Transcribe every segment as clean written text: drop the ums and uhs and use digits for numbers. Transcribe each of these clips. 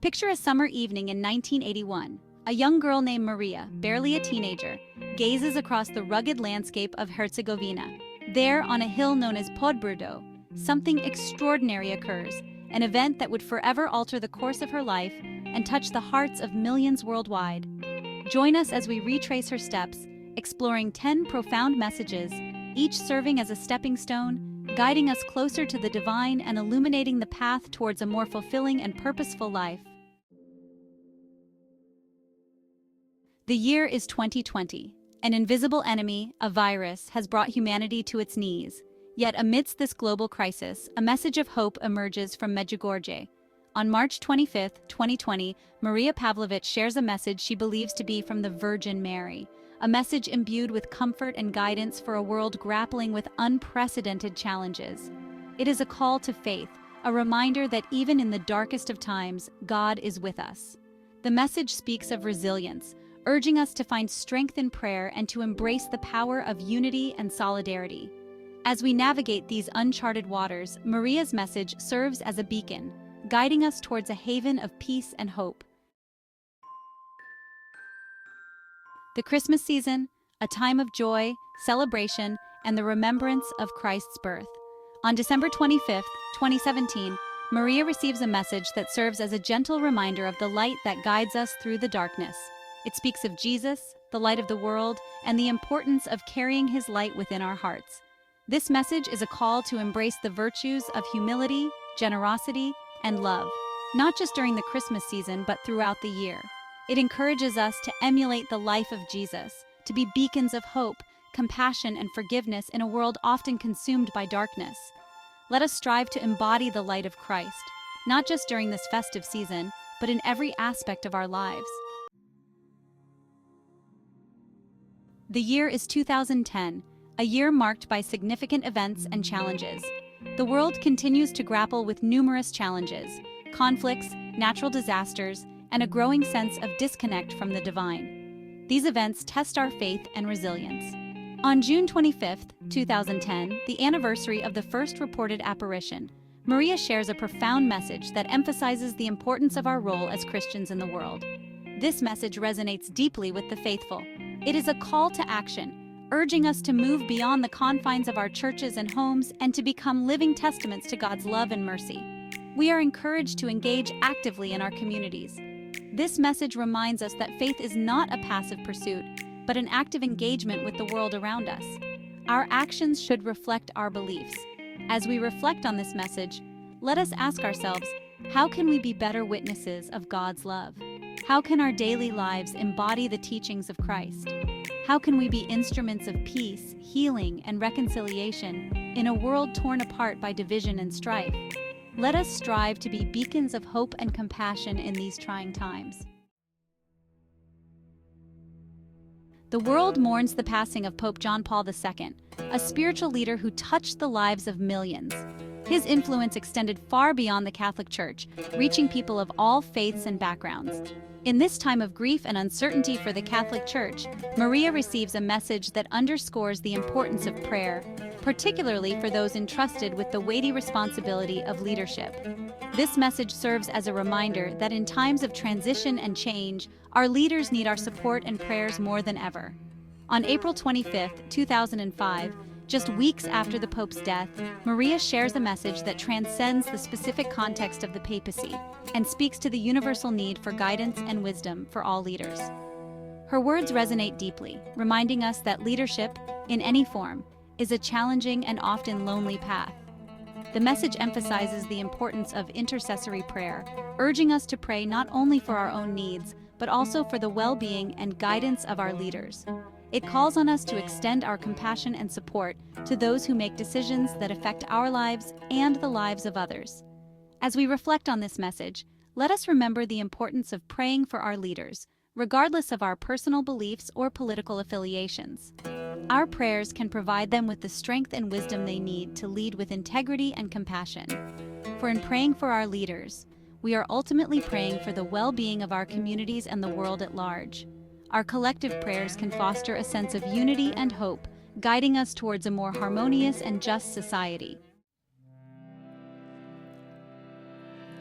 Picture a summer evening in 1981. A young girl named Marija, barely a teenager, gazes across the rugged landscape of Herzegovina. There, on a hill known as Podbrdo, something extraordinary occurs, an event that would forever alter the course of her life and touch the hearts of millions worldwide. Join us as we retrace her steps, exploring 10 profound messages, each serving as a stepping stone, guiding us closer to the divine and illuminating the path towards a more fulfilling and purposeful life. The year is 2020. An invisible enemy, a virus, has brought humanity to its knees. Yet amidst this global crisis, a message of hope emerges from Medjugorje. On March 25, 2020, Marija Pavlović shares a message she believes to be from the Virgin Mary, a message imbued with comfort and guidance for a world grappling with unprecedented challenges. It is a call to faith, a reminder that even in the darkest of times, God is with us. The message speaks of resilience, urging us to find strength in prayer and to embrace the power of unity and solidarity. As we navigate these uncharted waters, Marija's message serves as a beacon, guiding us towards a haven of peace and hope. The Christmas season, a time of joy, celebration, and the remembrance of Christ's birth. On December 25, 2017, Marija receives a message that serves as a gentle reminder of the light that guides us through the darkness. It speaks of Jesus, the light of the world, and the importance of carrying his light within our hearts. This message is a call to embrace the virtues of humility, generosity, and love, not just during the Christmas season, but throughout the year. It encourages us to emulate the life of Jesus, to be beacons of hope, compassion, and forgiveness in a world often consumed by darkness. Let us strive to embody the light of Christ, not just during this festive season, but in every aspect of our lives. The year is 2010, a year marked by significant events and challenges. The world continues to grapple with numerous challenges, conflicts, natural disasters, and a growing sense of disconnect from the divine. These events test our faith and resilience. On June 25, 2010, the anniversary of the first reported apparition, Marija shares a profound message that emphasizes the importance of our role as Christians in the world. This message resonates deeply with the faithful. It is a call to action, urging us to move beyond the confines of our churches and homes and to become living testaments to God's love and mercy. We are encouraged to engage actively in our communities. This message reminds us that faith is not a passive pursuit, but an active engagement with the world around us. Our actions should reflect our beliefs. As we reflect on this message, let us ask ourselves, how can we be better witnesses of God's love? How can our daily lives embody the teachings of Christ? How can we be instruments of peace, healing, and reconciliation in a world torn apart by division and strife? Let us strive to be beacons of hope and compassion in these trying times. The world mourns the passing of Pope John Paul II, a spiritual leader who touched the lives of millions. His influence extended far beyond the Catholic Church, reaching people of all faiths and backgrounds. In this time of grief and uncertainty for the Catholic Church, Marija receives a message that underscores the importance of prayer, particularly for those entrusted with the weighty responsibility of leadership. This message serves as a reminder that in times of transition and change, our leaders need our support and prayers more than ever. On April 25, 2005, just weeks after the Pope's death, Marija shares a message that transcends the specific context of the papacy and speaks to the universal need for guidance and wisdom for all leaders. Her words resonate deeply, reminding us that leadership, in any form, is a challenging and often lonely path. The message emphasizes the importance of intercessory prayer, urging us to pray not only for our own needs, but also for the well-being and guidance of our leaders. It calls on us to extend our compassion and support to those who make decisions that affect our lives and the lives of others. As we reflect on this message, let us remember the importance of praying for our leaders, regardless of our personal beliefs or political affiliations. Our prayers can provide them with the strength and wisdom they need to lead with integrity and compassion. For in praying for our leaders, we are ultimately praying for the well-being of our communities and the world at large. Our collective prayers can foster a sense of unity and hope, guiding us towards a more harmonious and just society.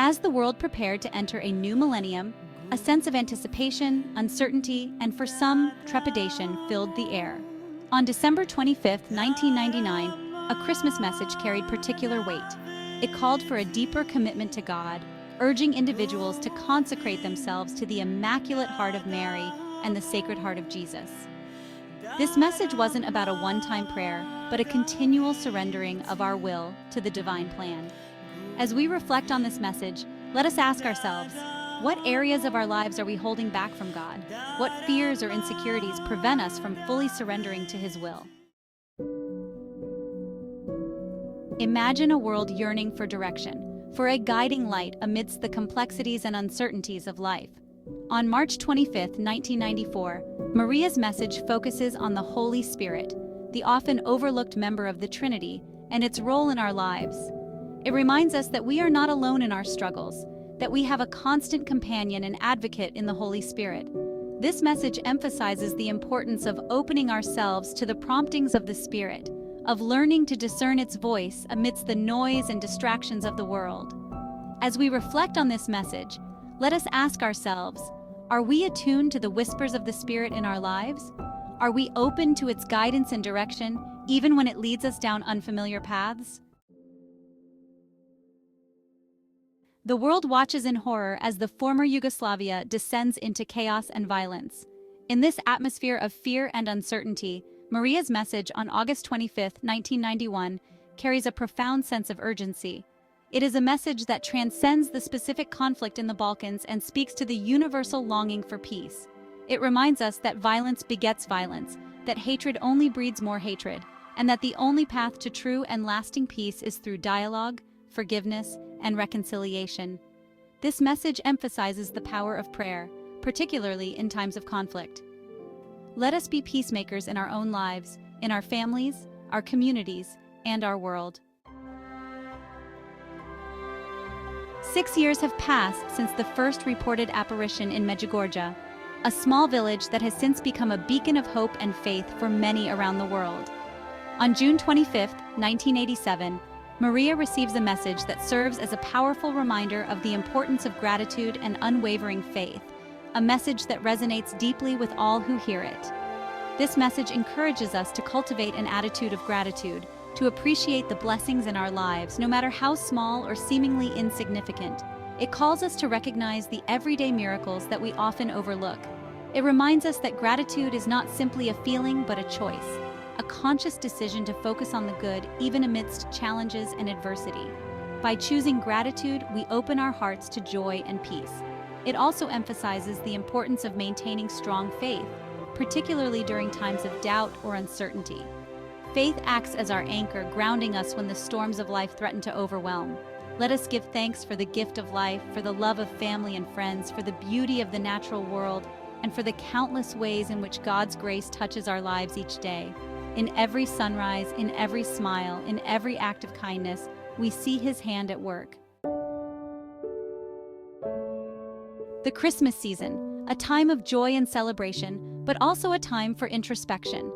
As the world prepared to enter a new millennium, a sense of anticipation, uncertainty, and for some, trepidation filled the air. On December 25, 1999, a Christmas message carried particular weight. It called for a deeper commitment to God, urging individuals to consecrate themselves to the Immaculate Heart of Mary and the Sacred Heart of Jesus. This message wasn't about a one-time prayer, but a continual surrendering of our will to the divine plan. As we reflect on this message, let us ask ourselves, what areas of our lives are we holding back from God? What fears or insecurities prevent us from fully surrendering to His will? Imagine a world yearning for direction, for a guiding light amidst the complexities and uncertainties of life. On March 25, 1994, Maria's message focuses on the Holy Spirit, the often overlooked member of the Trinity, and its role in our lives. It reminds us that we are not alone in our struggles, that we have a constant companion and advocate in the Holy Spirit. This message emphasizes the importance of opening ourselves to the promptings of the Spirit, of learning to discern its voice amidst the noise and distractions of the world. As we reflect on this message, let us ask ourselves, are we attuned to the whispers of the Spirit in our lives? Are we open to its guidance and direction, even when it leads us down unfamiliar paths? The world watches in horror as the former Yugoslavia descends into chaos and violence. In this atmosphere of fear and uncertainty, Maria's message on August 25, 1991, carries a profound sense of urgency. It is a message that transcends the specific conflict in the Balkans and speaks to the universal longing for peace. It reminds us that violence begets violence, that hatred only breeds more hatred, and that the only path to true and lasting peace is through dialogue, forgiveness, and reconciliation. This message emphasizes the power of prayer, particularly in times of conflict. Let us be peacemakers in our own lives, in our families, our communities, and our world. 6 years have passed since the first reported apparition in Medjugorje, a small village that has since become a beacon of hope and faith for many around the world. On June 25, 1987, Maria receives a message that serves as a powerful reminder of the importance of gratitude and unwavering faith, a message that resonates deeply with all who hear it. This message encourages us to cultivate an attitude of gratitude, to appreciate the blessings in our lives, no matter how small or seemingly insignificant. It calls us to recognize the everyday miracles that we often overlook. It reminds us that gratitude is not simply a feeling but a choice, a conscious decision to focus on the good even amidst challenges and adversity. By choosing gratitude, we open our hearts to joy and peace. It also emphasizes the importance of maintaining strong faith, particularly during times of doubt or uncertainty. Faith acts as our anchor, grounding us when the storms of life threaten to overwhelm. Let us give thanks for the gift of life, for the love of family and friends, for the beauty of the natural world, and for the countless ways in which God's grace touches our lives each day. In every sunrise, in every smile, in every act of kindness, we see His hand at work. The Christmas season, a time of joy and celebration, but also a time for introspection.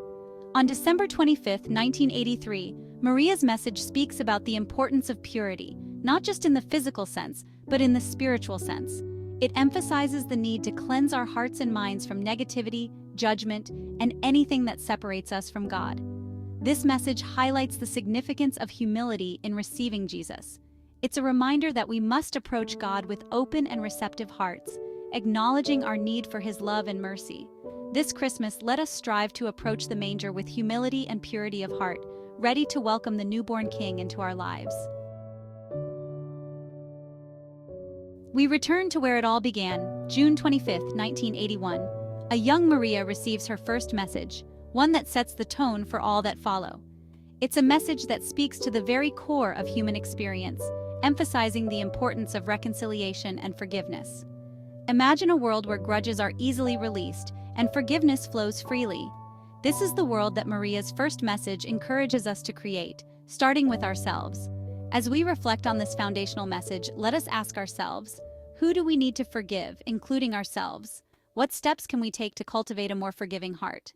On December 25, 1983, Maria's message speaks about the importance of purity, not just in the physical sense, but in the spiritual sense. It emphasizes the need to cleanse our hearts and minds from negativity, judgment, and anything that separates us from God. This message highlights the significance of humility in receiving Jesus. It's a reminder that we must approach God with open and receptive hearts, acknowledging our need for His love and mercy. This Christmas, let us strive to approach the manger with humility and purity of heart, ready to welcome the newborn King into our lives. We return to where it all began, June 25, 1981. A young Maria receives her first message, one that sets the tone for all that follow. It's a message that speaks to the very core of human experience, emphasizing the importance of reconciliation and forgiveness. Imagine a world where grudges are easily released and forgiveness flows freely. This is the world that Maria's first message encourages us to create, starting with ourselves. As we reflect on this foundational message, let us ask ourselves, who do we need to forgive, including ourselves? What steps can we take to cultivate a more forgiving heart?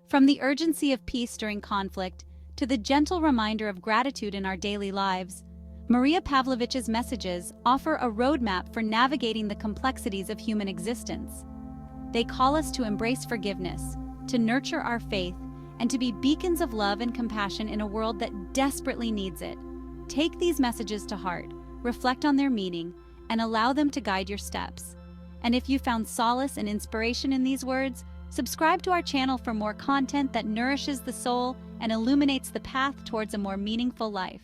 From the urgency of peace during conflict to the gentle reminder of gratitude in our daily lives, Marija Pavlović's messages offer a roadmap for navigating the complexities of human existence. They call us to embrace forgiveness, to nurture our faith, and to be beacons of love and compassion in a world that desperately needs it. Take these messages to heart, reflect on their meaning, and allow them to guide your steps. And if you found solace and inspiration in these words, subscribe to our channel for more content that nourishes the soul and illuminates the path towards a more meaningful life.